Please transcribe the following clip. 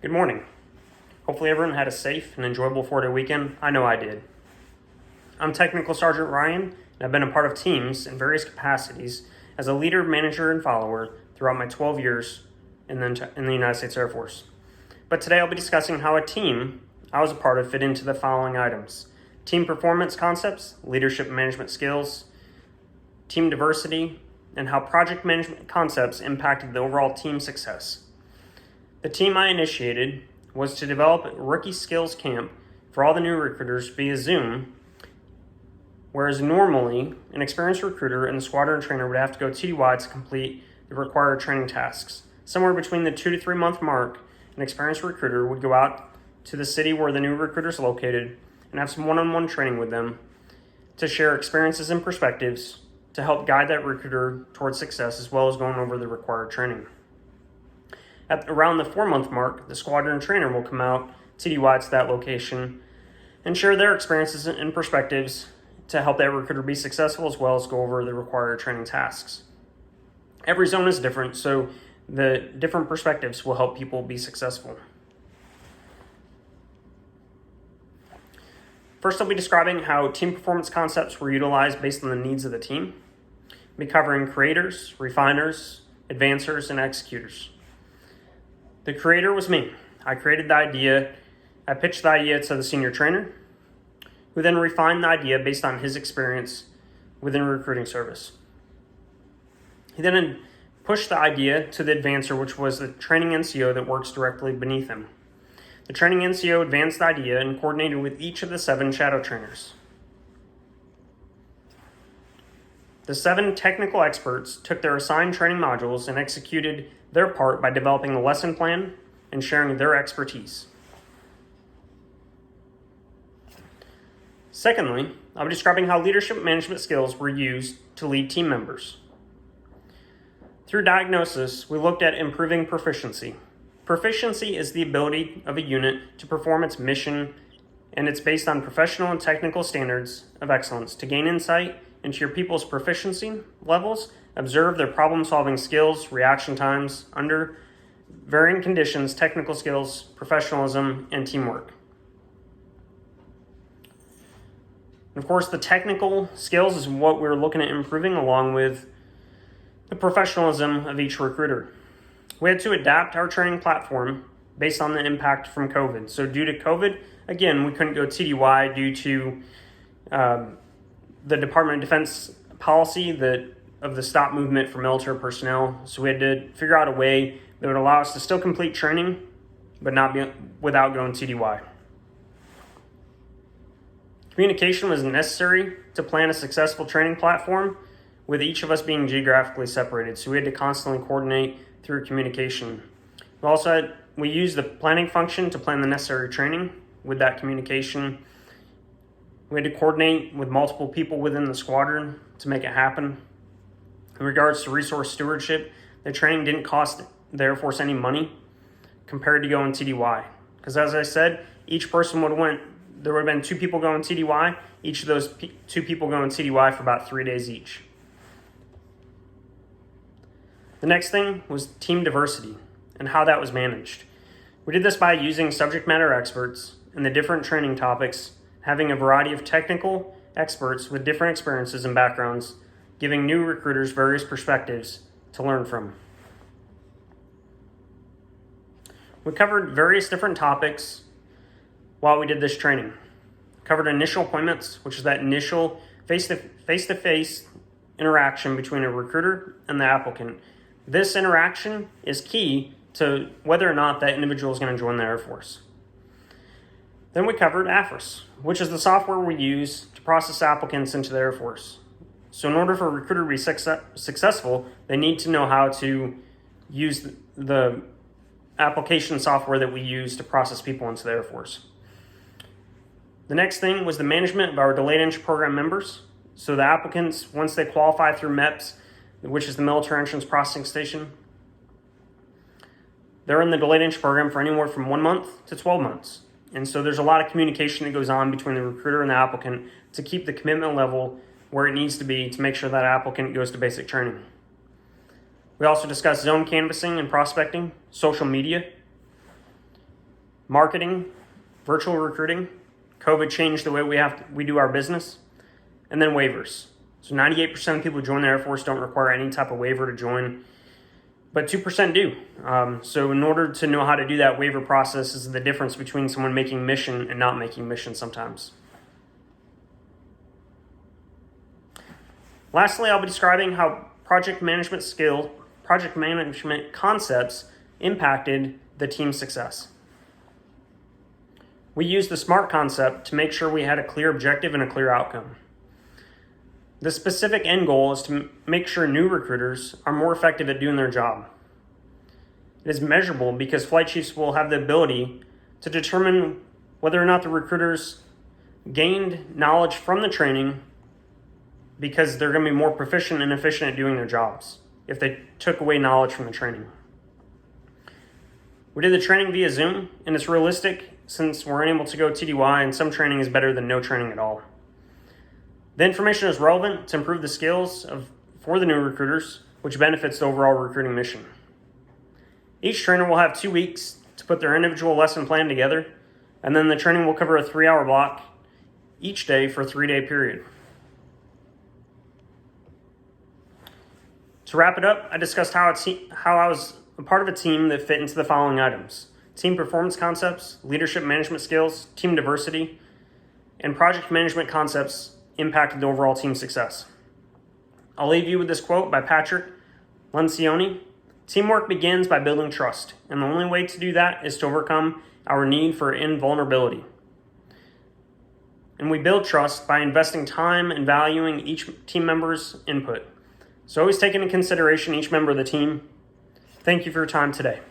Good morning. Hopefully everyone had a safe and enjoyable 4-day weekend. I know I did. I'm Technical Sergeant Ryan, and I've been a part of teams in various capacities as a leader, manager, and follower throughout my 12 years in the United States Air Force. But today I'll be discussing how a team I was a part of fit into the following items: team performance concepts, leadership and management skills, team diversity, and how project management concepts impacted the overall team success. The team I initiated was to develop a rookie skills camp for all the new recruiters via Zoom, whereas normally an experienced recruiter and the squadron trainer would have to go TDY to complete the required training tasks. Somewhere between the 2 to 3 month mark, an experienced recruiter would go out to the city where the new recruiter is located and have some one-on-one training with them to share experiences and perspectives to help guide that recruiter towards success, as well as going over the required training. At around the 4-month mark, the squadron trainer will come out TDY to that location and share their experiences and perspectives to help that recruiter be successful, as well as go over the required training tasks. Every zone is different, so the different perspectives will help people be successful. First, I'll be describing how team performance concepts were utilized based on the needs of the team. I'll be covering creators, refiners, advancers, and executors. The creator was me. I created the idea. I pitched the idea to the senior trainer, who then refined the idea based on his experience within a recruiting service. He then pushed the idea to the advancer, which was the training NCO that works directly beneath him. The training NCO advanced the idea and coordinated with each of the 7 shadow trainers. The 7 technical experts took their assigned training modules and executed their part by developing a lesson plan and sharing their expertise. Secondly, I'll be describing how leadership management skills were used to lead team members. Through diagnosis, we looked at improving proficiency. Proficiency is the ability of a unit to perform its mission, and it's based on professional and technical standards of excellence to gain insight into your people's proficiency levels, observe their problem-solving skills, reaction times under varying conditions, technical skills, professionalism, and teamwork. Of course, the technical skills is what we're looking at improving, along with the professionalism of each recruiter. We had to adapt our training platform based on the impact from COVID. So due to COVID, again, we couldn't go TDY due to the Department of Defense policy of the stop movement for military personnel. So we had to figure out a way that would allow us to still complete training, but not be without going TDY. Communication was necessary to plan a successful training platform, with each of us being geographically separated. So we had to constantly coordinate through communication. We used the planning function to plan the necessary training. With that communication, we had to coordinate with multiple people within the squadron to make it happen. In regards to resource stewardship, the training didn't cost the Air Force any money compared to going TDY. Because as I said, each person there would have been 2 people going TDY, each of those 2 people going TDY for about 3 days each. The next thing was team diversity and how that was managed. We did this by using subject matter experts and the different training topics, having a variety of technical experts with different experiences and backgrounds, giving new recruiters various perspectives to learn from. We covered various different topics while we did this training. Covered initial appointments, which is that initial face-to-face interaction between a recruiter and the applicant. This interaction is key to whether or not that individual is going to join the Air Force. Then we covered AFRIS, which is the software we use to process applicants into the Air Force. So in order for a recruiter to be successful, they need to know how to use the application software that we use to process people into the Air Force. The next thing was the management of our delayed entry program members. So the applicants, once they qualify through MEPS, which is the Military Entrance Processing Station, they're in the delayed entry program for anywhere from 1 month to 12 months. And so there's a lot of communication that goes on between the recruiter and the applicant to keep the commitment level where it needs to be to make sure that applicant goes to basic training. We also discussed zone canvassing and prospecting, social media, marketing, virtual recruiting. COVID changed the way we do our business. And then waivers. So 98% of people who join the Air Force don't require any type of waiver to join, but 2% do. So in order to know how to do that waiver process is the difference between someone making mission and not making mission sometimes. Lastly, I'll be describing how project management concepts impacted the team's success. We used the SMART concept to make sure we had a clear objective and a clear outcome. The specific end goal is to make sure new recruiters are more effective at doing their job. It is measurable because flight chiefs will have the ability to determine whether or not the recruiters gained knowledge from the training because they're going to be more proficient and efficient at doing their jobs if they took away knowledge from the training. We did the training via Zoom, and it's realistic since we're unable to go TDY, and some training is better than no training at all. The information is relevant to improve the skills for the new recruiters, which benefits the overall recruiting mission. Each trainer will have 2 weeks to put their individual lesson plan together, and then the training will cover a 3-hour block each day for a 3-day period. To wrap it up, I discussed how I was a part of a team that fit into the following items: team performance concepts, leadership management skills, team diversity, and project management concepts impacted the overall team success. I'll leave you with this quote by Patrick Lencioni: "Teamwork begins by building trust, and the only way to do that is to overcome our need for invulnerability. And we build trust by investing time and valuing each team member's input. So always take into consideration each member of the team." Thank you for your time today.